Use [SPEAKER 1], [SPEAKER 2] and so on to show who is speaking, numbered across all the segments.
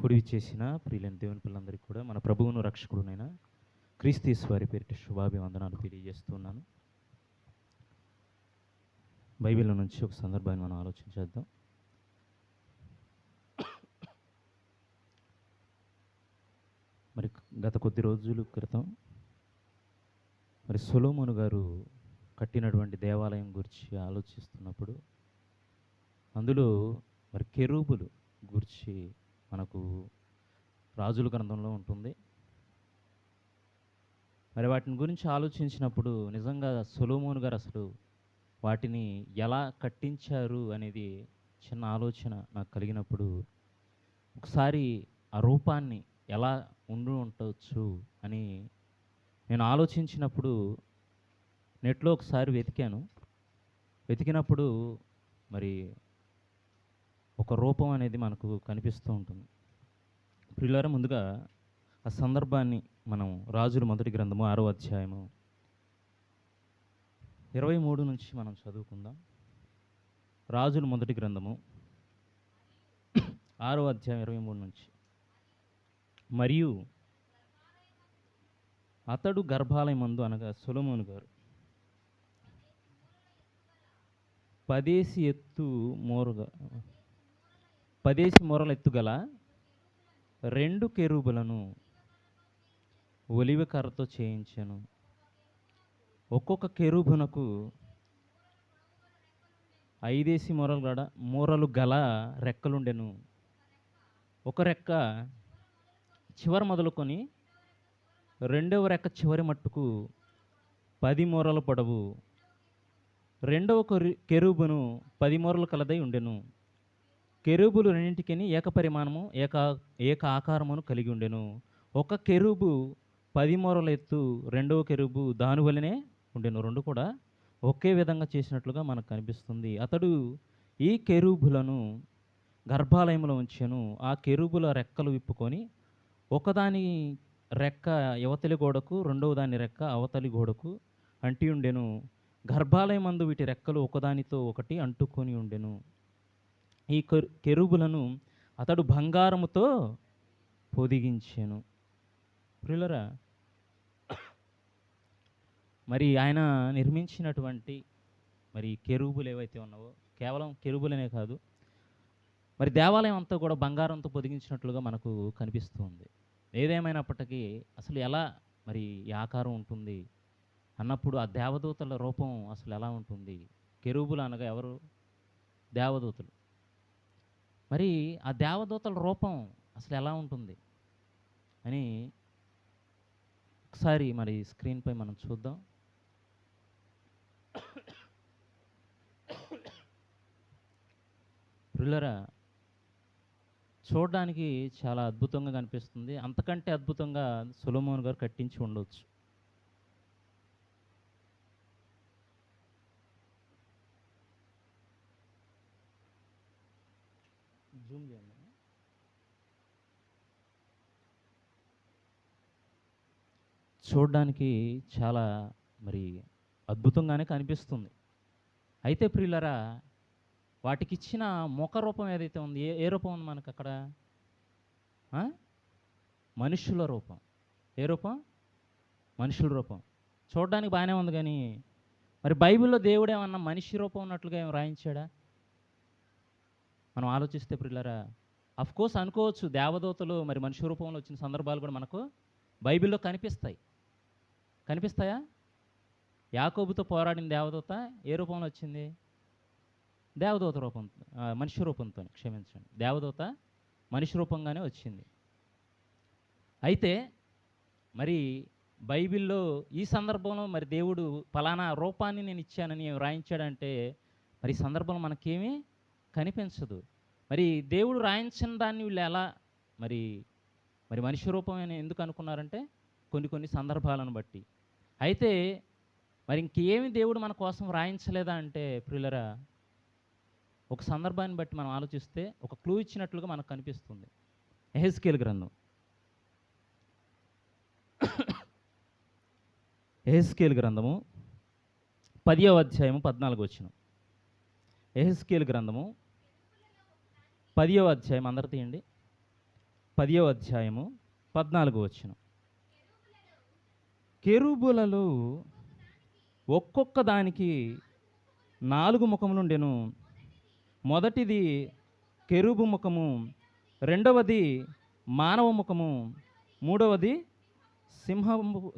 [SPEAKER 1] కుడివి చేసిన ప్రియులైన దేవుని పిల్లలందరికీ కూడా మన ప్రభువును రక్షకుడునైన క్రీస్తు వారి పేరిట శుభాభివందనాలు తెలియజేస్తున్నాను. బైబిల్ నుంచి ఒక సందర్భాన్ని మనం ఆలోచించేద్దాం. మరి గత కొద్ది రోజుల క్రితం మరి సొలొమోను గారు కట్టినటువంటి దేవాలయం గురించి ఆలోచిస్తున్నప్పుడు అందులో మరి కెరూబులు గురించి మనకు రాజుల గ్రంథంలో ఉంటుంది. మరి వాటిని గురించి ఆలోచించినప్పుడు నిజంగా సొలొమోను గారు అసలు వాటిని ఎలా కట్టించారు అనేది చిన్న ఆలోచన నాకు కలిగినప్పుడు ఒకసారి ఆ రూపాన్ని ఎలా ఉండవచ్చు అని నేను ఆలోచించినప్పుడు నెట్లో ఒకసారి వెతికినప్పుడు మరి ఒక రూపం అనేది మనకు కనిపిస్తూ ఉంటుంది. ప్రియులారా, ముందుగా ఆ సందర్భాన్ని మనం రాజుల మొదటి గ్రంథము 6వ అధ్యాయము 23 నుంచి మనం చదువుకుందాం. రాజుల మొదటి గ్రంథము 6వ అధ్యాయం 23 నుంచి. మరియు అతడు గర్భాలయమందు, అనగా సొలొమోను గారు, 10 మూరల ఎత్తుగల 2 కెరూబులను ఒలివ కర్రతో చేయించెను. ఒక్కొక్క కెరూబునకు 5 మూరలు గల రెక్కలుండెను. ఒక రెక్క చివర మొదలుకొని రెండవ రెక్క చివరి మట్టుకు 10 మూరల పొడవు. రెండవ కెరూబును 10 మూరలు కలదై ఉండెను. కెరూబులు రెండింటికి ఏకపరిమాణము ఏక ఆకారమును కలిగి ఉండెను. ఒక కెరూబు 10 మూరల ఎత్తు, రెండవ కెరూబు దాని వలనే ఉండెను. రెండు కూడా ఒకే విధంగా చేసినట్లుగా మనకు కనిపిస్తుంది. అతడు ఈ కెరూబులను గర్భాలయంలో ఉంచెను. ఆ కెరూబుల రెక్కలు విప్పుకొని ఒకదాని రెక్క యువతలి గోడకు, రెండవ దాని రెక్క అవతలి గోడకు అంటి ఉండెను. గర్భాలయమందు వీటి రెక్కలు ఒకదానితో ఒకటి అంటుకొని ఉండెను. ఈ కెరూబులను అతడు బంగారముతో పొదిగించెను. ప్రియులారా, మరి ఆయన నిర్మించినటువంటి మరి కెరూబులు ఏవైతే ఉన్నావో కేవలం కెరూబులనే కాదు, మరి దేవాలయం అంతా కూడా బంగారంతో పొదిగించినట్లుగా మనకు కనిపిస్తుంది. ఏదేమైనప్పటికీ అసలు ఎలా మరి ఈ ఆకారం ఉంటుంది అన్నప్పుడు ఆ దేవదూతల రూపం అసలు ఎలా ఉంటుంది? కెరూబులు అనగా ఎవరు? దేవదూతలు. మరి ఆ దేవదూతల రూపం అసలు ఎలా ఉంటుంది అని ఒకసారి మరి స్క్రీన్పై మనం చూద్దాం. ప్రియులారా, చూడడానికి చాలా అద్భుతంగా కనిపిస్తుంది. అంతకంటే అద్భుతంగా సొలొమోను గారు కట్టించి ఉండవచ్చు. జూమ్ చేయండి. చూడడానికి చాలా మరి అద్భుతంగానే కనిపిస్తుంది. అయితే ప్రియులారా, వాటికి ఇచ్చిన ముఖ రూపం ఏదైతే ఉంది, ఏ రూపం ఉంది మనకు అక్కడ? మనుషుల రూపం. ఏ రూపం? మనుషుల రూపం. చూడడానికి బాగానే ఉంది, కానీ మరి బైబిల్లో దేవుడు ఏమన్నా మనిషి రూపం ఉన్నట్లుగా ఏమి రాయించాడా? మనం ఆలోచిస్తే ప్రియులారా, అఫ్కోర్స్ అనుకోవచ్చు దేవదూతలు మరి మనిషి రూపంలో వచ్చిన సందర్భాలు కూడా మనకు బైబిల్లో కనిపిస్తాయా? యాకోబుతో పోరాడిన దేవదూత ఏ రూపంలో వచ్చింది? దేవదూత రూపంతో, మనిషి రూపంతో, క్షమించండి, దేవదూత మనిషి రూపంగానే వచ్చింది. అయితే మరి బైబిల్లో ఈ సందర్భంలో మరి దేవుడు ఫలానా రూపాన్ని నేను ఇచ్చానని రాయించాడంటే మరి ఈ సందర్భంలో మనకేమీ కనిపించదు. మరి దేవుడు రాయించిన దాన్ని వీళ్ళు ఎలా మరి మనిషి రూపం ఎందుకు అనుకున్నారంటే కొన్ని సందర్భాలను బట్టి. అయితే మరి ఇంకేమి దేవుడు మన కోసం రాయించలేదా అంటే ప్రియులరా, ఒక సందర్భాన్ని బట్టి మనం ఆలోచిస్తే ఒక క్లూ ఇచ్చినట్లుగా మనకు కనిపిస్తుంది. యెహెజ్కేలు గ్రంథం 10వ అధ్యాయము 14 వచనం. యెహెజ్కేలు గ్రంథము 10వ అధ్యాయం, అందరు తీయండి. 10వ అధ్యాయము 14వ వచనం. కెరూబులలో ఒక్కొక్క దానికి 4 ముఖములుండెను. మొదటిది కెరూబు ముఖము, రెండవది మానవ ముఖము, మూడవది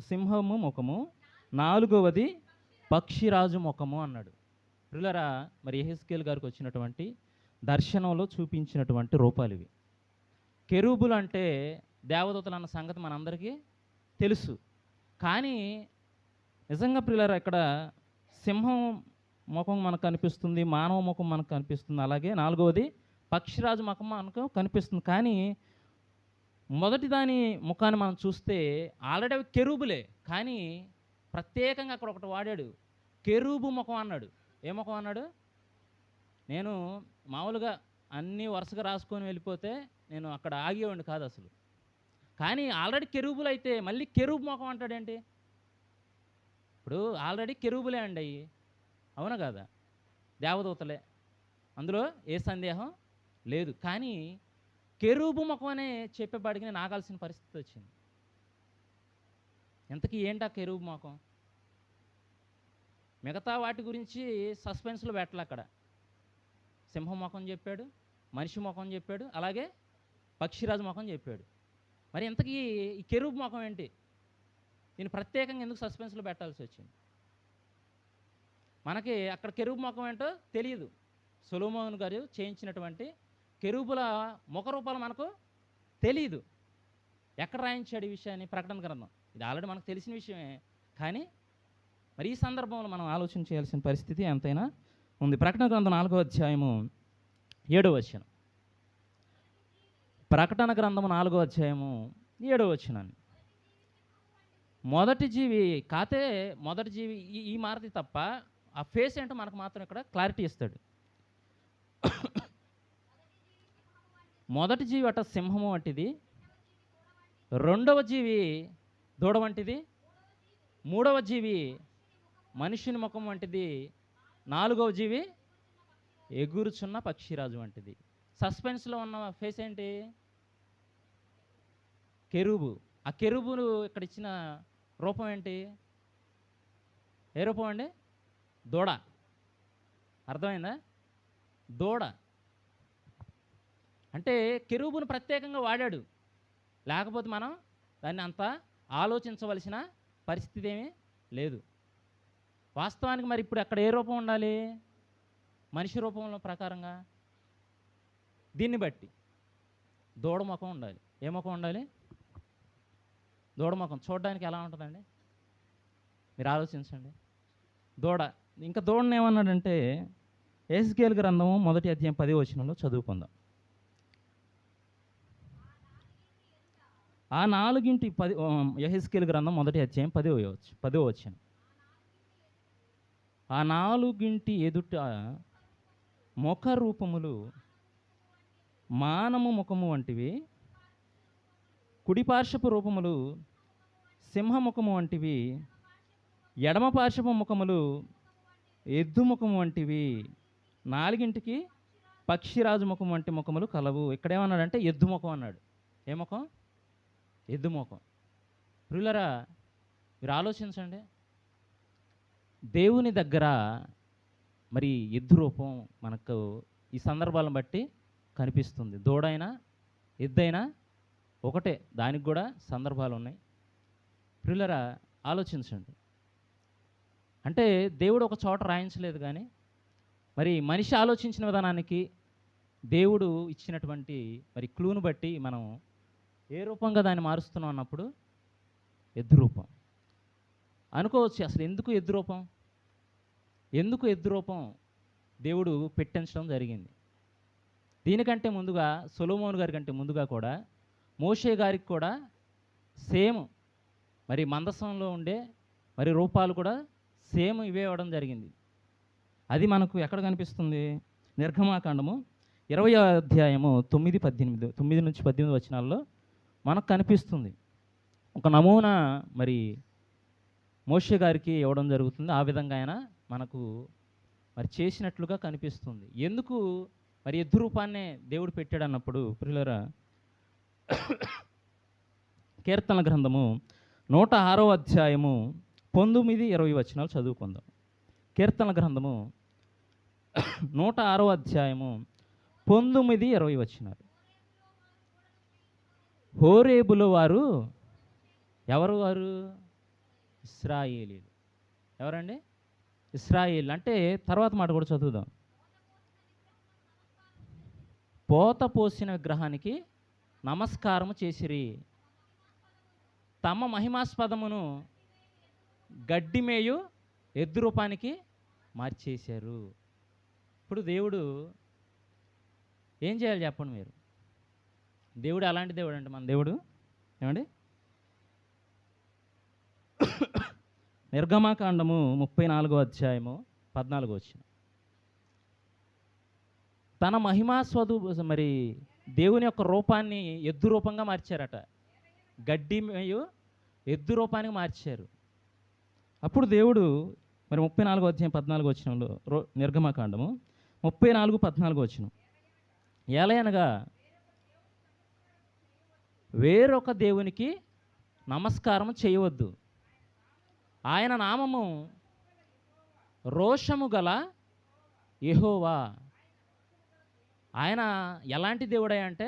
[SPEAKER 1] సింహము ముఖము, నాలుగవది పక్షిరాజు ముఖము అన్నాడు. ప్రియులారా, మరి యెహెజ్కేలు గారికి వచ్చినటువంటి దర్శనంలో చూపించినటువంటి రూపాలు ఇవి. కెరూబులు అంటే దేవదూతలు అన్న సంగతి మనందరికీ తెలుసు. కానీ నిజంగా ప్రియులారా, ఇక్కడ సింహం ముఖం మనకు కనిపిస్తుంది, మానవ ముఖం మనకు కనిపిస్తుంది, అలాగే నాలుగవది పక్షిరాజు ముఖం మనకు కనిపిస్తుంది. కానీ మొదటి దాని ముఖాన్ని మనం చూస్తే ఆల్రెడీ అవి కెరూబులే, కానీ ప్రత్యేకంగా అక్కడ ఒకటి వాడాడు, కెరూబు ముఖం అన్నాడు. ఏ ముఖం అన్నాడు? నేను మామూలుగా అన్నీ వరుసగా రాసుకొని వెళ్ళిపోతే నేను అక్కడ ఆగేవాడిని కాదు అసలు. కానీ ఆల్రెడీ కెరూబులు అయితే మళ్ళీ కెరూబు ముఖం అంటాడేంటి? ఇప్పుడు ఆల్రెడీ కెరూబులే అండి అయ్యి, అవునా కాదా? దేవదూతలే, అందులో ఏ సందేహం లేదు. కానీ కెరూబు ముఖం అనే చెప్పేపాటికి నేను ఆగాల్సిన పరిస్థితి వచ్చింది. ఇంతకీ ఏంటా కెరూబు ముఖం? మిగతా వాటి గురించి సస్పెన్స్లో పెట్టలే. అక్కడ సింహం ముఖం చెప్పాడు, మనిషి ముఖం చెప్పాడు, అలాగే పక్షిరాజు ముఖం చెప్పాడు. మరి ఇంతకీ ఈ కెరూబు ముఖం ఏంటి? దీన్ని ప్రత్యేకంగా ఎందుకు సస్పెన్స్లో పెట్టాల్సి వచ్చింది? మనకి అక్కడ కెరూబు ముఖం ఏంటో తెలియదు. సొలొమోను గారు చేయించినటువంటి కెరూబుల ముఖ రూపాలు మనకు తెలియదు. ఎక్కడ రాయించాడు ఈ విషయాన్ని? ప్రకటన గ్రంథం. ఇది ఆల్రెడీ మనకు తెలిసిన విషయమే, కానీ మరి ఈ సందర్భంలో మనం ఆలోచన చేయాల్సిన పరిస్థితి ఎంతైనా ఉంది. ప్రకటన గ్రంథం 4వ అధ్యాయము 7వ వచనం. ప్రకటన గ్రంథము 4వ అధ్యాయము 7వ వచనాన్ని. మొదటి జీవి కాతే మొదటి జీవి ఈ మారతి తప్ప ఆ ఫేస్ ఏంటో మనకు మాత్రం ఇక్కడ క్లారిటీ ఇస్తాడు. మొదటి జీవి అట సింహము వంటిది, రెండవ జీవి దూడ వంటిది, మూడవ జీవి మనుషుని ముఖం వంటిది, నాలుగవ జీవి ఎగురుచున్న పక్షిరాజు వంటిది. సస్పెన్స్లో ఉన్న ఫేస్ ఏంటి? కెరూబు. ఆ కెరూబును ఇక్కడ ఇచ్చిన రూపం ఏంటి? ఏ రూపం అండి? దూడ. అర్థమైందా? దూడ అంటే కెరూబును ప్రత్యేకంగా వాడాడు, లేకపోతే మనం దాన్ని అంత ఆలోచించవలసిన పరిస్థితి ఏమీ లేదు. వాస్తవానికి మరి ఇప్పుడు అక్కడ ఏ రూపం ఉండాలి? మనిషి రూపంలో ప్రకారంగా దీన్ని బట్టి దూడ ముఖం ఉండాలి. ఏ ముఖం ఉండాలి? దూడ ముఖం. చూడడానికి ఎలా ఉంటుందండి? మీరు ఆలోచించండి. దూడ. ఇంకా దూడని ఏమన్నాడంటే యెహెజ్కేలు గ్రంథము 1వ అధ్యాయం 10వ వచనంలో చదువుకుందాం. ఆ నాలుగింటి యెహెజ్కేలు గ్రంథం 1వ అధ్యాయం 10వ వచనం. ఆ నాలుగింటి ఎదుట ముఖ రూపములు మానము ముఖము వంటివి, కుడి పార్శ్వపు రూపములు సింహముఖము వంటివి, ఎడమ పార్శ్వపు ముఖములు ఎద్దు ముఖము వంటివి, నాలుగింటికి పక్షిరాజు ముఖం వంటి ముఖములు కలవు. ఇక్కడేమన్నాడంటే ఎద్దు ముఖం అన్నాడు. ఏ ముఖం? ఎద్దు ముఖం. ప్రియులరా, మీరు ఆలోచించండి. దేవుని దగ్గర మరి ఎద్దు రూపం మనకు ఈ సందర్భాలను బట్టి కనిపిస్తుంది. దూడైనా ఎద్దైనా ఒకటే, దానికి కూడా సందర్భాలు ఉన్నాయి. ప్రియులరా, ఆలోచించండి. అంటే దేవుడు ఒక చోట రాయించలేదు, కానీ మరి మనిషి ఆలోచించిన విధానానికి దేవుడు ఇచ్చినటువంటి మరి క్లూను బట్టి మనం ఏ రూపంగా దాన్ని మారుస్తున్నాం అన్నప్పుడు ఎద్దు రూపం అనుకోవచ్చు. అసలు ఎందుకు ఎద్దు రూపం? ఎందుకు ఎద్దు రూపం దేవుడు పెట్టించడం జరిగింది? దీనికంటే ముందుగా సొలొమోను గారి కంటే ముందుగా కూడా మోషే గారికి కూడా సేమ్ మరి మందసంలో ఉండే మరి రూపాలు కూడా సేమ్ ఇవే ఇవ్వడం జరిగింది. అది మనకు ఎక్కడ కనిపిస్తుంది? నిర్గమాకాండము 20వ అధ్యాయము 9 నుంచి 18 వచనాల్లో మనకు కనిపిస్తుంది. ఒక నమూనా మరి మోషే గారికి ఇవ్వడం జరుగుతుంది. ఆ విధంగా ఆయన మనకు మరి చేసినట్లుగా కనిపిస్తుంది. ఎందుకు మరి ఎద్దు రూపాన్నే దేవుడు పెట్టాడు అన్నప్పుడు ప్రియులరా, కీర్తన గ్రంథము 106వ అధ్యాయము 19-20 వచనాలు చదువుకుందాం. కీర్తన గ్రంథము 106వ అధ్యాయము 19-20 వచనాలు. హోరేబులో వారు ఎవరు? వారు ఇశ్రాయేలీలు. ఎవరండి? ఇశ్రాయేల్. అంటే తర్వాత మాట కూడా చదువుదాం. పోత పోసిన విగ్రహానికి నమస్కారం చేసిరి, తమ మహిమాస్పదమును గడ్డిమేయు ఎద్దు రూపానికి మార్చేశారు. ఇప్పుడు దేవుడు ఏం చేయాలి చెప్పండి మీరు? దేవుడు అలాంటి దేవుడు అంటే మన దేవుడు ఏమండి? నిర్గమాకాండము 34వ అధ్యాయము 14వ వచనం. తన మహిమాస్వదు మరి దేవుని యొక్క రూపాన్ని ఎద్దు రూపంగా మార్చారట. గడ్డి మేయు ఎద్దు రూపానికి మార్చారు. అప్పుడు దేవుడు మరి 34వ అధ్యాయం 14వ వచనంలో నిర్గమాకాండము 34-14 వచనం. ఏలయనగా వేరొక దేవునికి నమస్కారం చేయవద్దు, ఆయన నామము రోషము గల యెహోవా. ఆయన ఎలాంటి దేవుడే అంటే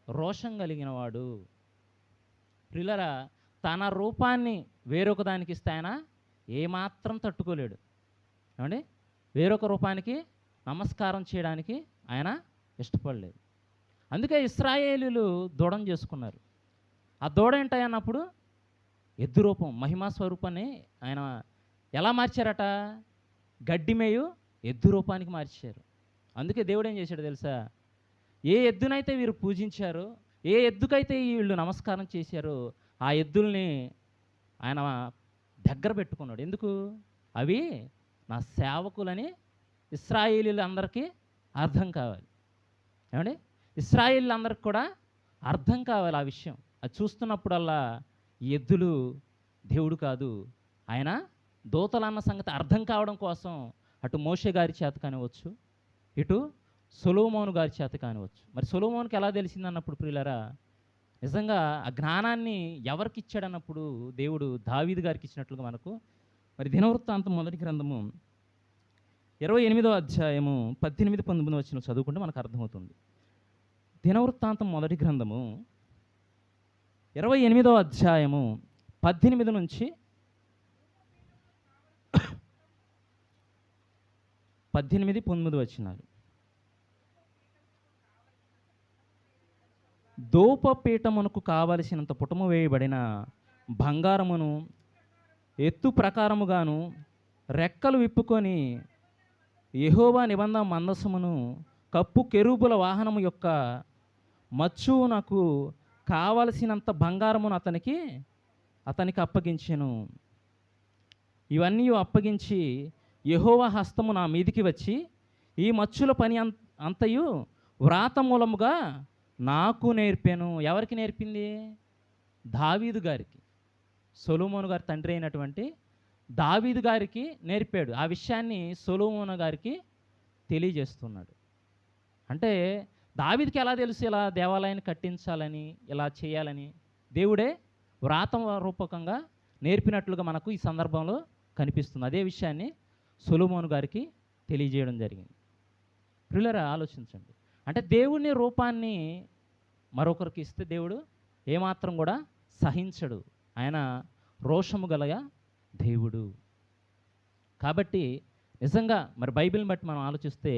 [SPEAKER 1] రోషం కలిగిన వాడు. ప్రియులారా, తన రూపాన్ని వేరొక దానికి ఇస్తే ఆయన ఏమాత్రం తట్టుకోలేడు. ఏమండి? వేరొక రూపానికి నమస్కారం చేయడానికి ఆయన ఇష్టపడలేదు. అందుకే ఇశ్రాయేలీలు దూడం చేసుకున్నారు. ఆ దూడ ఏంటన్నప్పుడు ఎద్దు రూపం, మహిమా స్వరూపాన్ని ఆయన ఎలా మార్చారట? గడ్డిమేయు ఎద్దు రూపానికి మార్చారు. అందుకే దేవుడు ఏం చేశాడు తెలుసా? ఏ ఎద్దునైతే వీరు పూజించారో, ఏ ఎద్దుకైతే వీళ్ళు నమస్కారం చేశారో, ఆ ఎద్దుల్ని ఆయన దగ్గర పెట్టుకున్నాడు. ఎందుకు? అవి నా సేవకులని ఇశ్రాయేలీలందరికీ అర్థం కావాలి. ఏమండి? ఇశ్రాయేలీలందరికీ కూడా అర్థం కావాలి ఆ విషయం. అది చూస్తున్నప్పుడల్లా ఈ ఎద్దులు దేవుడు కాదు, ఆయన దూతలన్న సంగతి అర్థం కావడం కోసం అటు మోషే గారి చేత కానివచ్చు, ఇటు సొలొమోను గారి చేత కానివచ్చు. మరి సొలొమోనుకి ఎలా తెలిసిందన్నప్పుడు ప్రియులారా, నిజంగా ఆ జ్ఞానాన్ని ఎవరికి ఇచ్చాడన్నప్పుడు దేవుడు దావీదు గారికి ఇచ్చినట్లుగా మనకు మరి దినవృత్తాంతం మొదటి గ్రంథము 28వ అధ్యాయము 18-19 వచనం చదువుకుంటే మనకు అర్థమవుతుంది. దినవృత్తాంతం మొదటి గ్రంథము 28వ అధ్యాయము 18 నుంచి 18-19 వచనాలు. ధూపపీఠమునకు కావలసినంత పుటము వేయబడిన బంగారమును ఎత్తు ప్రకారముగాను రెక్కలు విప్పుకొని యెహోవా నిబంధన మందసమును కప్పు కెరూబుల వాహనము యొక్క మచ్చునకు కావలసినంత బంగారమును అతనికి అప్పగించెను. ఇవన్నీ అప్పగించి, యెహోవా హస్తము నా మీదికి వచ్చి ఈ మచ్చుల పని అంతయు వ్రాత మూలముగా నాకు నేర్పాను. ఎవరికి నేర్పింది? దావీదు గారికి. సొలొమోను గారి తండ్రి అయినటువంటి దావీదు గారికి నేర్పాడు. ఆ విషయాన్ని సొలొమోను గారికి తెలియజేస్తున్నాడు. అంటే దావీదుకి ఎలా తెలుసు ఇలా దేవాలయాన్ని కట్టించాలని, ఇలా చేయాలని? దేవుడే వ్రాత రూపకంగా నేర్పినట్లుగా మనకు ఈ సందర్భంలో కనిపిస్తుంది. అదే విషయాన్ని సొలొమోను గారికి తెలియజేయడం జరిగింది. ప్రియులారా, ఆలోచించండి. అంటే దేవుని రూపాన్ని మరొకరికి ఇస్తే దేవుడు ఏమాత్రం కూడా సహించడు. ఆయన రోషము గల దేవుడు. కాబట్టి నిజంగా మరి బైబిల్ని బట్టి మనం ఆలోచిస్తే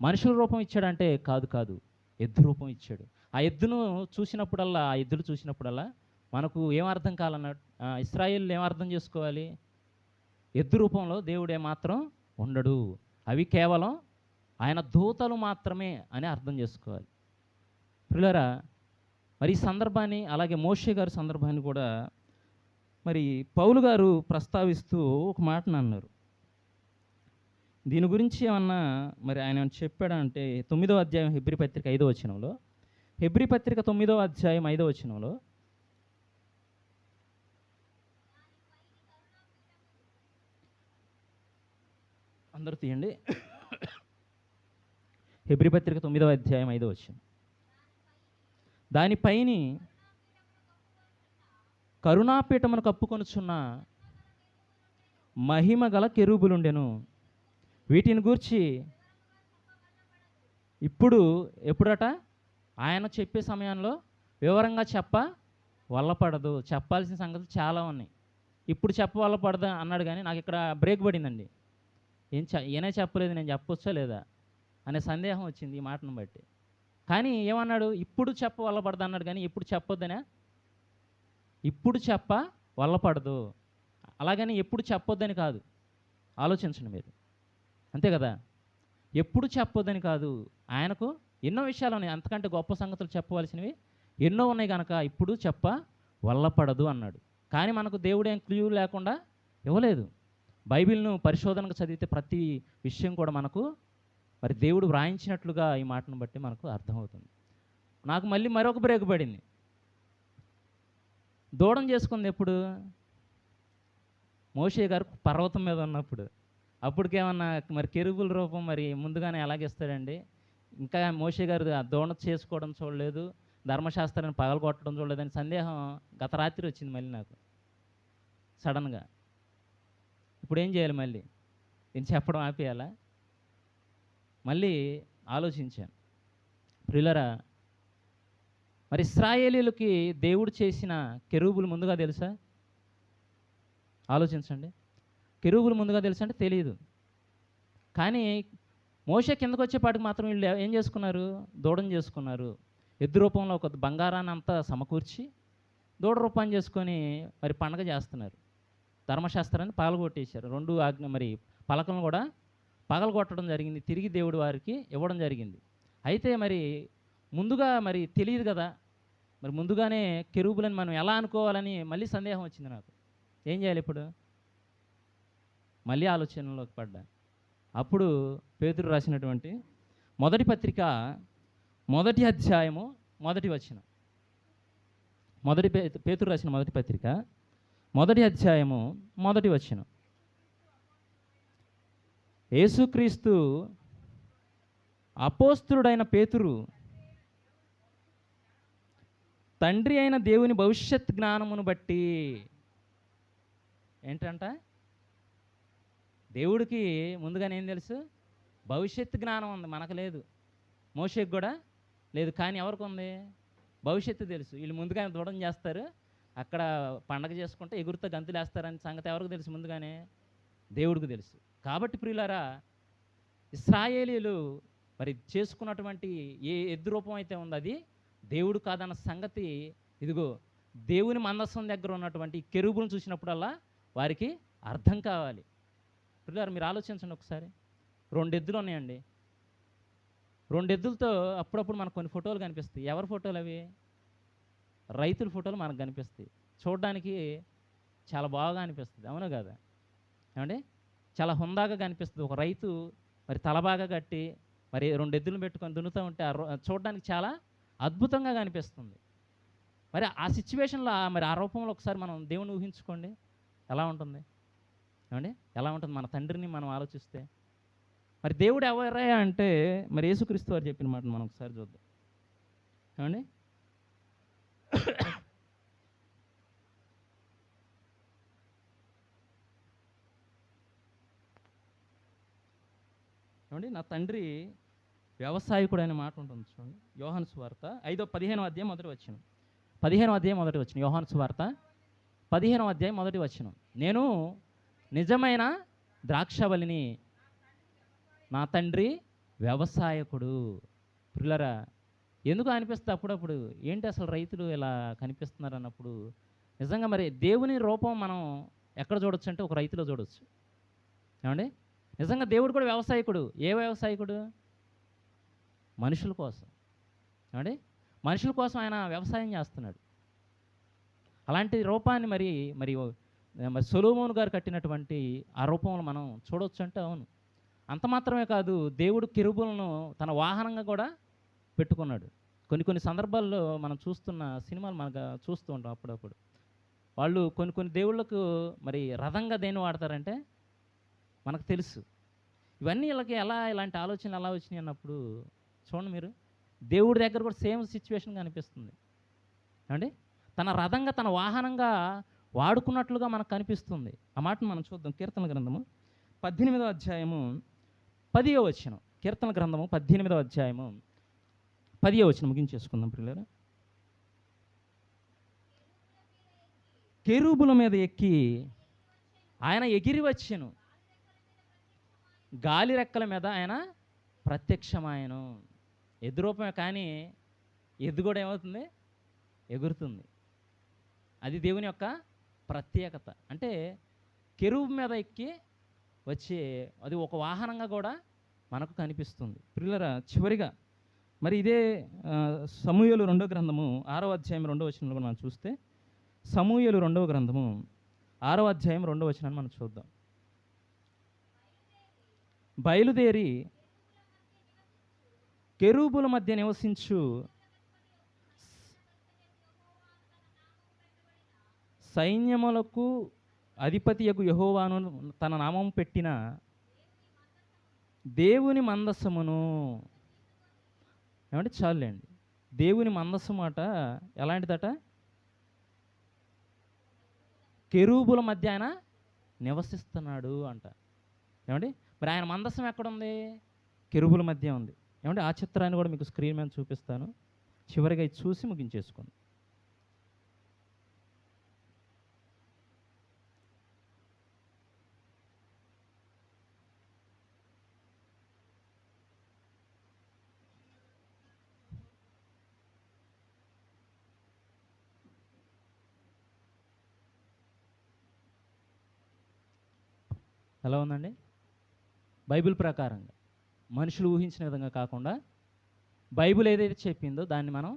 [SPEAKER 1] మనుషుల రూపం ఇచ్చాడంటే కాదు, ఎద్దు రూపం ఇచ్చాడు. ఆ ఎద్దును చూసినప్పుడల్లా, ఆ ఎద్దులు చూసినప్పుడల్లా మనకు ఏమర్థం కావాలన్నట్టు, ఇశ్రాయేలు ఏమర్థం చేసుకోవాలి? ఎద్దు రూపంలో దేవుడు ఏమాత్రం ఉండడు, అవి కేవలం ఆయన దూతలు మాత్రమే అని అర్థం చేసుకోవాలి. ప్రియులారా, మరి ఈ సందర్భాన్ని, అలాగే మోషే గారి సందర్భాన్ని కూడా మరి పౌలు గారు ప్రస్తావిస్తూ ఒక మాటను అన్నారు. దీని గురించి ఏమన్నా మరి ఆయన చెప్పాడంటే 9వ అధ్యాయం హెబ్రీ పత్రిక 5వ వచనంలో, హెబ్రీ పత్రిక 9వ అధ్యాయం 5వ వచనంలో, అందరూ తీయండి. హెబ్రీ పత్రిక 9వ అధ్యాయం 5వ వచనం. దానిపైని కరుణాపీఠమును కప్పుకొనుచున్న మహిమ గల కెరూబులుండెను. వీటిని గూర్చి ఎప్పుడట ఆయన చెప్పే సమయంలో వివరంగా వల్లపడదు. చెప్పాల్సిన సంగతులు చాలా ఉన్నాయి. ఇప్పుడు వల్లపడదు అన్నాడు, కానీ నాకు ఇక్కడ బ్రేక్ పడిందండి. ఈయనే చెప్పలేదు, నేను చెప్పొచ్చా లేదా అనే సందేహం వచ్చింది ఈ మాటను బట్టి. కానీ ఏమన్నాడు? ఇప్పుడు వల్లపడదు అన్నాడు, కానీ ఇప్పుడు చెప్పొద్దనే. ఇప్పుడు వల్లపడదు, అలాగని ఎప్పుడు చెప్పొద్దని కాదు. ఆలోచించండి మీరు, అంతే కదా. ఎప్పుడు చెప్పొద్దని కాదు, ఆయనకు ఎన్నో విషయాలు ఉన్నాయి, అంతకంటే గొప్ప సంగతులు చెప్పవలసినవి ఎన్నో ఉన్నాయి కనుక ఇప్పుడు వల్లపడదు అన్నాడు. కానీ మనకు దేవుడు ఏం క్లూ లేకుండా ఇవ్వలేదు. బైబిల్ను పరిశోధనకు చదివితే ప్రతి విషయం కూడా మనకు మరి దేవుడు వ్రాయించినట్లుగా ఈ మాటను బట్టి మనకు అర్థమవుతుంది. నాకు మళ్ళీ మరొక బ్రేక్ పడింది. దూడం చేసుకుంది ఎప్పుడు? మోషే గారు పర్వతం మీద ఉన్నప్పుడు. అప్పటికేమన్నా మరి కెరూబుల రూపం మరి ముందుగానే ఎలాగిస్తాడండి? ఇంకా మోషే గారు దూడ చేసుకోవడం చూడలేదు, ధర్మశాస్త్రాన్ని పగలగొట్టడం చూడలేదని సందేహం గత రాత్రి వచ్చింది మళ్ళీ నాకు సడన్గా. ఇప్పుడు ఏం చేయాలి? మళ్ళీ నేను చెప్పడం ఆపేయాలా? మళ్ళీ ఆలోచించాను. ప్రియులరా, మరి ఇశ్రాయేలీయులకి దేవుడు చేసిన కెరూబులు ముందుగా తెలుసా? ఆలోచించండి. కెరూబులు ముందుగా తెలుసా అంటే తెలియదు. కానీ మోషే కిందకు వచ్చేపాటికి మాత్రం వీళ్ళు ఏం చేసుకున్నారు? దూడం చేసుకున్నారు. ఎద్దు రూపంలో ఒక బంగారాన్ని అంతా సమకూర్చి దూడ రూపాన్ని చేసుకొని మరి పండగ చేస్తున్నారు. ధర్మశాస్త్రాన్ని పగలగొట్టేశారు. రెండు మరి పలకలను కూడా పగలగొట్టడం జరిగింది. తిరిగి దేవుడు వారికి ఇవ్వడం జరిగింది. అయితే మరి ముందుగా మరి తెలియదు కదా, మరి ముందుగానే కెరూబులని మనం ఎలా అనుకోవాలని మళ్ళీ సందేహం వచ్చింది నాకు. ఏం చేయాలి ఇప్పుడు? మళ్ళీ ఆలోచనలోకి పడ్డా. అప్పుడు పేతురు రాసినటువంటి మొదటి పత్రిక 1వ అధ్యాయము 1వ వచనం. పేతురు రాసిన మొదటి పత్రిక 1వ అధ్యాయము 1వ వచనం. యేసుక్రీస్తు అపోస్తులుడైన పేతురు తండ్రి అయిన దేవుని భవిష్యత్ జ్ఞానమును బట్టి ఏంటంట? దేవుడికి ముందుగానే ఏం తెలుసు? భవిష్యత్ జ్ఞానం ఉంది, మనకు లేదు, మోషేకి కూడా లేదు. కానీ ఎవరికి ఉంది? భవిష్యత్తు తెలుసు. వీళ్ళు ముందుగానే దూడం చేస్తారు, అక్కడ పండగ చేసుకుంటే ఎగురుతో గంతులు వేస్తారని సంగతి ఎవరికి తెలుసు? ముందుగానే దేవుడికి తెలుసు. కాబట్టి ప్రియులారా, ఇశ్రాయేలీయులు మరి చేసుకున్నటువంటి ఏ ఎద్దు రూపం అయితే ఉందో అది దేవుడు కాదన్న సంగతి ఇదిగో దేవుని మందస్సం దగ్గర ఉన్నటువంటి కెరూబులను చూసినప్పుడల్లా వారికి అర్థం కావాలి. ప్రియులారా, మీరు ఆలోచించండి ఒకసారి. 2 ఎద్దులు ఉన్నాయండి. 2 ఎద్దులతో అప్పుడప్పుడు మనకు కొన్ని ఫోటోలు కనిపిస్తాయి. ఎవరి ఫోటోలు అవి? రైతుల ఫోటోలు మనకు కనిపిస్తాయి. చూడడానికి చాలా బాగా అనిపిస్తుంది, అవునా కదా? ఏమండి? చాలా హుందాగా కనిపిస్తుంది. ఒక రైతు మరి తలబాగా కట్టి మరి 2 ఎద్దులను పెట్టుకొని దున్నుతూ ఉంటే చూడడానికి చాలా అద్భుతంగా కనిపిస్తుంది. మరి ఆ సిచ్యువేషన్లో మరి ఆ రూపంలో ఒకసారి మనం దేవుని ఊహించుకోండి, ఎలా ఉంటుంది? ఏమండి? ఎలా ఉంటుంది? మన తండ్రిని మనం ఆలోచిస్తే మరి దేవుడు ఎవరా అంటే మరి యేసుక్రీస్తు వారు చెప్పిన మాట మనం ఒకసారి చూద్దాం. ఏమండి? ఏమండి? నా తండ్రి వ్యవసాయకుడు అనే మాట ఉంటుంది చూడండి. యోహాను సువార్త 15వ అధ్యాయం 1వ వచనం. 15వ అధ్యాయం 1వ వచనం. యోహాను సువార్త 15వ అధ్యాయం 1వ వచనం. నేను నిజమైన ద్రాక్షవల్లిని, నా తండ్రి వ్యవసాయకుడు. ప్రియులారా, ఎందుకు అనిపిస్తుంది అప్పుడప్పుడు ఏంటి అసలు రైతులు ఇలా కనిపిస్తున్నారు అన్నప్పుడు నిజంగా మరి దేవుని రూపం మనం ఎక్కడ చూడొచ్చు అంటే ఒక రైతులో చూడొచ్చు. ఏమండి? నిజంగా దేవుడు కూడా వ్యవసాయకుడు. ఏ వ్యవసాయకుడు? మనుషుల కోసం. ఏమండి? మనుషుల కోసం ఆయన వ్యవసాయం చేస్తున్నాడు. అలాంటి రూపాన్ని మరి మరి మరి సొలొమోను గారు కట్టినటువంటి ఆ రూపంలో మనం చూడవచ్చు అంటే అవును. అంత మాత్రమే కాదు, దేవుడు కెరూబులను తన వాహనంగా కూడా పెట్టుకున్నాడు. కొన్ని సందర్భాల్లో మనం చూస్తున్న సినిమాలు మనకు చూస్తూ ఉంటాం అప్పుడప్పుడు. వాళ్ళు కొన్ని దేవుళ్ళకు మరి రథంగా దేన్ని వాడతారంటే మనకు తెలుసు. ఇవన్నీ వీళ్ళకి ఇలాంటి ఆలోచనలు ఎలా వచ్చినాయి అన్నప్పుడు చూడండి మీరు, దేవుడి దగ్గర కూడా సేమ్ సిచ్యువేషన్ కనిపిస్తుంది. ఏమండి? తన రథంగా తన వాహనంగా వాడుకున్నట్లుగా మనకు కనిపిస్తుంది. ఆ మాటను మనం చూద్దాం. కీర్తన గ్రంథము 18వ అధ్యాయము 10వ వచనం. కీర్తన గ్రంథము 18వ అధ్యాయము 10వ వచనం ముగించేసుకుందాం ప్రియులారా. కెరూబుల మీద ఎక్కి ఆయన ఎగిరి వచ్చెను, గాలి రెక్కల మీద ఆయన ప్రత్యక్షమాయను. ఎదురూపమే కానీ ఎద్దు కూడా ఏమవుతుంది? ఎగురుతుంది. అది దేవుని యొక్క ప్రత్యేకత. అంటే కెరూబు మీద ఎక్కి వచ్చే అది ఒక వాహనంగా కూడా మనకు కనిపిస్తుంది. ప్రియులారా, చివరిగా మరి ఇదే సమూయేలు 2వ గ్రంథము 6వ అధ్యాయం 2వ వచనంలో మనం చూస్తే, సమూయేలు 2వ గ్రంథము 6వ అధ్యాయం 2వ వచనాన్ని మనం చూద్దాం. బయలుదేరి కెరూబుల మధ్య నివసించు సైన్యములకు అధిపతియగు యెహోవాను తన నామం పెట్టిన దేవుని మందసమును. ఏమంటే చాలండి, దేవుని మందసం అట ఎలాంటిదట? కెరూబుల మధ్య ఆయన నివసిస్తున్నాడు అంట. ఏమండి, మరి ఆయన మందసం ఎక్కడుంది? కెరూబుల మధ్య ఉంది. ఏమంటే ఆ చిత్రాన్ని కూడా మీకు స్క్రీన్ మీద చూపిస్తాను. చివరిగా ఇది చూసి ముగించేసుకోండి. ఎలా ఉందండి? బైబిల్ ప్రకారంగా మనుషులు ఊహించిన విధంగా కాకుండా బైబిల్ ఏదైతే చెప్పిందో దాన్ని మనం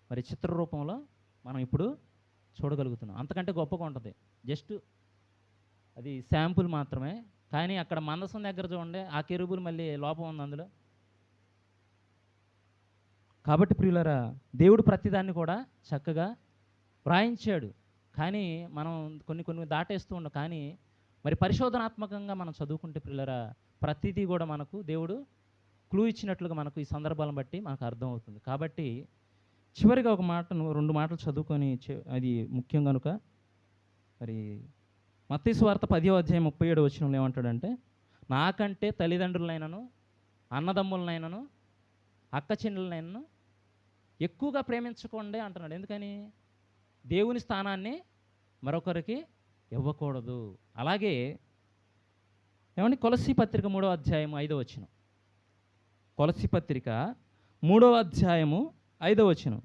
[SPEAKER 1] మరి చిత్ర రూపంలో మనం ఇప్పుడు చూడగలుగుతున్నాం. అంతకంటే గొప్పగా ఉంటుంది. జస్ట్ అది శాంపుల్ మాత్రమే. కానీ అక్కడ మందసం దగ్గర చూడండి, ఆ కెరూబులు మళ్ళీ లోపం ఉంది అందులో. కాబట్టి ప్రియులారా, దేవుడు ప్రతిదాన్ని కూడా చక్కగా వ్రాయించాడు. కానీ మనం కొన్ని దాటేస్తూ ఉన్నాం. కానీ మరి పరిశోధనాత్మకంగా మనం చదువుకుంటే ప్రియులారా, ప్రతిదీ కూడా మనకు దేవుడు క్లూ ఇచ్చినట్లుగా మనకు ఈ సందర్భాలను బట్టి మనకు అర్థమవుతుంది. కాబట్టి చివరిగా ఒక మాటను 2 మాటలు చదువుకొని అది ముఖ్యం కనుక, మరి మత్తయి సువార్త 10వ అధ్యాయం 37వ వచనంలో ఏమంటాడంటే, నాకంటే తల్లిదండ్రులనైనను అన్నదమ్ములనైనను అక్క చెల్లెలనైనను ఎక్కువగా ప్రేమించకండి అంటున్నాడు. ఎందుకని? దేవుని స్థానాన్ని మరొకరికి ఇవ్వకూడదు. అలాగే ఏమండి, కొలస్సీ పత్రిక 3వ అధ్యాయము 5వ వచనం. కొలస్సీ పత్రిక 3వ అధ్యాయము 5వ వచనం.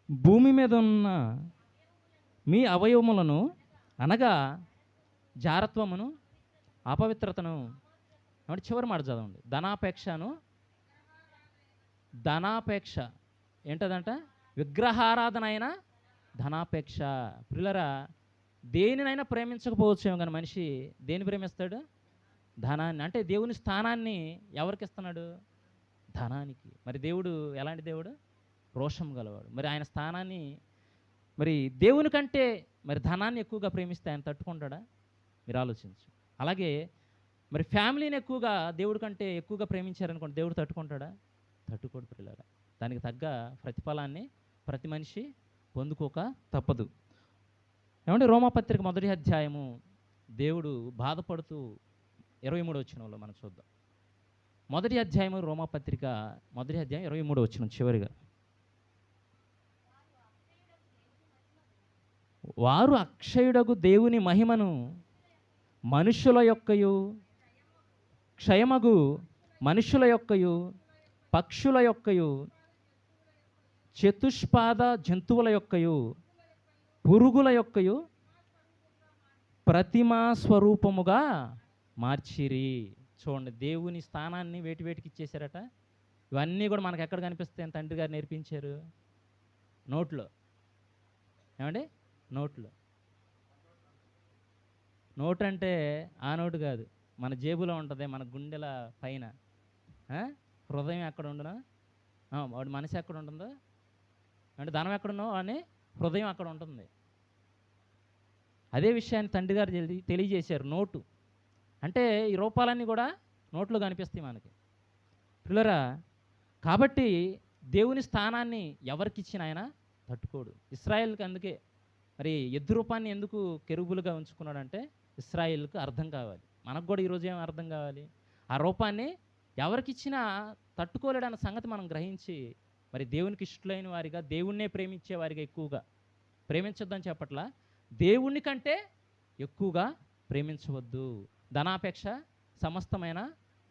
[SPEAKER 1] భూమి మీద ఉన్న మీ అవయవములను అనగా జారత్వమును అపవిత్రతను, ఏమంటే చివరి మాట చదవండి, ధనాపేక్ష ఏంటదంట? విగ్రహారాధన అయిన ధనాపేక్ష. ప్రియులారా, దేనినైనా ప్రేమించకపోవచ్చేమో కానీ మనిషి దేని ప్రేమిస్తాడు? ధనాన్ని. అంటే దేవుని స్థానాన్ని ఎవరికి ఇస్తున్నాడు? ధనానికి. మరి దేవుడు ఎలాంటి దేవుడు? రోషం గలవాడు. మరి ఆయన స్థానాన్ని, మరి దేవుని కంటే మరి ధనాన్ని ఎక్కువగా ప్రేమిస్తే ఆయన తట్టుకుంటాడా? మీరు ఆలోచించు. అలాగే మరి ఫ్యామిలీని ఎక్కువగా దేవుడి కంటే ఎక్కువగా ప్రేమించారనుకోండి, దేవుడు తట్టుకుంటాడా? తట్టుకోడు ప్రియులారా. దానికి తగ్గ ప్రతిఫలాన్ని ప్రతి మనిషి పొందుకోక తప్పదు. ఏమంటే రోమాపత్రిక 1వ అధ్యాయము దేవుడు బాధపడుతూ 23వ వచనంలో మనం చూద్దాం. 1వ అధ్యాయము రోమాపత్రిక 1వ అధ్యాయం 23వ వచనం చివరిగా, వారు అక్షయుడగు దేవుని మహిమను మనుషుల యొక్కయు క్షయమగు మనుషుల యొక్కయు పక్షుల యొక్కయు చతుష్పాద జంతువుల యొక్కయు పురుగుల యొక్కయు ప్రతిమా స్వరూపముగా మార్చిరి. చూడండి, దేవుని స్థానాన్ని వేటికి ఇచ్చేశారట. ఇవన్నీ కూడా మనకు ఎక్కడ కనిపిస్తాయి? తండ్రి గారు నేర్పించారు. నోట్లో. ఏమండి? నోట్లో. నోట్ అంటే ఆ నోటు కాదు, మన జేబులో ఉంటుంది, మన గుండెల పైన. హృదయం ఎక్కడ ఉండునా? వాడి మనసు ఎక్కడ ఉంటుందో, అంటే ధనం ఎక్కడున్నో అని హృదయం అక్కడ ఉంటుంది. అదే విషయాన్ని తండ్రి గారు తెలియజేశారు. నోటు అంటే ఈ రూపాలన్నీ కూడా నోట్లో కనిపిస్తాయి మనకి. పిల్లరా, కాబట్టి దేవుని స్థానాన్ని ఎవరికిచ్చిన ఆయన తట్టుకోడు. ఇశ్రాయేల్‌కి అందుకే మరి ఎద్దు రూపాన్ని ఎందుకు కెరూబులుగా ఉంచుకున్నాడంటే ఇశ్రాయేల్‌కి అర్థం కావాలి. మనకు కూడా ఈరోజు ఏం అర్థం కావాలి? ఆ రూపాన్ని ఎవరికిచ్చినా తట్టుకోలేడన్న సంగతి మనం గ్రహించి మరి దేవునికి ఇష్టలైన వారిగా, దేవుణ్ణే ప్రేమించే వారిగా ఎక్కువగా ప్రేమించొద్దని చెప్పట్లా, దేవుని కంటే ఎక్కువగా ప్రేమించవద్దు. ధనాపేక్ష సమస్తమైన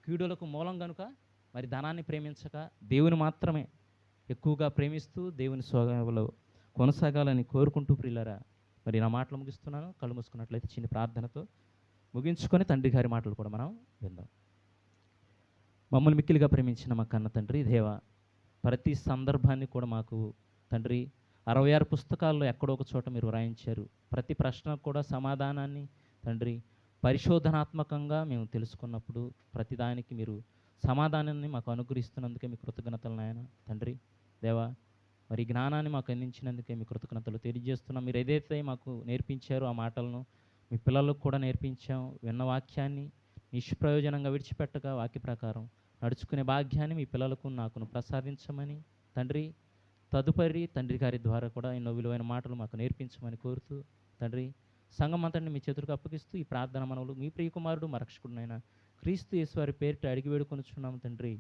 [SPEAKER 1] కీడులకు మూలం గనుక మరి ధనాన్ని ప్రేమించక దేవుని మాత్రమే ఎక్కువగా ప్రేమిస్తూ దేవుని స్వభావంలో కొనసాగాలని కోరుకుంటూ ప్రియులారా మరి నా మాటలు ముగిస్తున్నాను. కళ్ళు మూసుకున్నట్లయితే చిన్న ప్రార్థనతో ముగించుకొని తండ్రి గారి మాటలు కూడా మనం విందాం. మమ్మల్ని మిక్కిలిగా ప్రేమించిన మా కన్న తండ్రి దేవా, ప్రతి సందర్భాన్ని కూడా మాకు తండ్రి 66 పుస్తకాల్లో ఎక్కడో ఒక చోట మీరు వ్రాయించారు. ప్రతి ప్రశ్నకు కూడా సమాధానాన్ని తండ్రి పరిశోధనాత్మకంగా మేము తెలుసుకున్నప్పుడు ప్రతిదానికి మీరు సమాధానాన్ని మాకు అనుగ్రహిస్తున్నందుకే మీ కృతజ్ఞతలు నాయన. తండ్రి దేవా, మరి జ్ఞానాన్ని మాకు అందించినందుకే మీ కృతజ్ఞతలు తెలియజేస్తున్నాం. మీరు ఏదైతే మాకు నేర్పించారో ఆ మాటలను మీ పిల్లలకు కూడా నేర్పించాం. విన్న వాక్యాన్ని నిష్ప్రయోజనంగా విడిచిపెట్టగా వాక్య ప్రకారం నడుచుకునే భాగ్యాన్ని మీ పిల్లలకు నాకును ప్రసాదించమని తండ్రి, తదుపరి తండ్రి గారి ద్వారా కూడా ఎన్నో విలువైన మాటలు మాకు నేర్పించమని కోరుతూ తండ్రి, సంఘం అంతటిని మీ చేతులకు అప్పగిస్తూ ఈ ప్రార్థన మనవులు మీ ప్రియకుమారుడు మా రక్షకుడునైన క్రీస్తు యేసు వారి పేరిట అడిగి వేడుకొనుచున్నాము తండ్రి.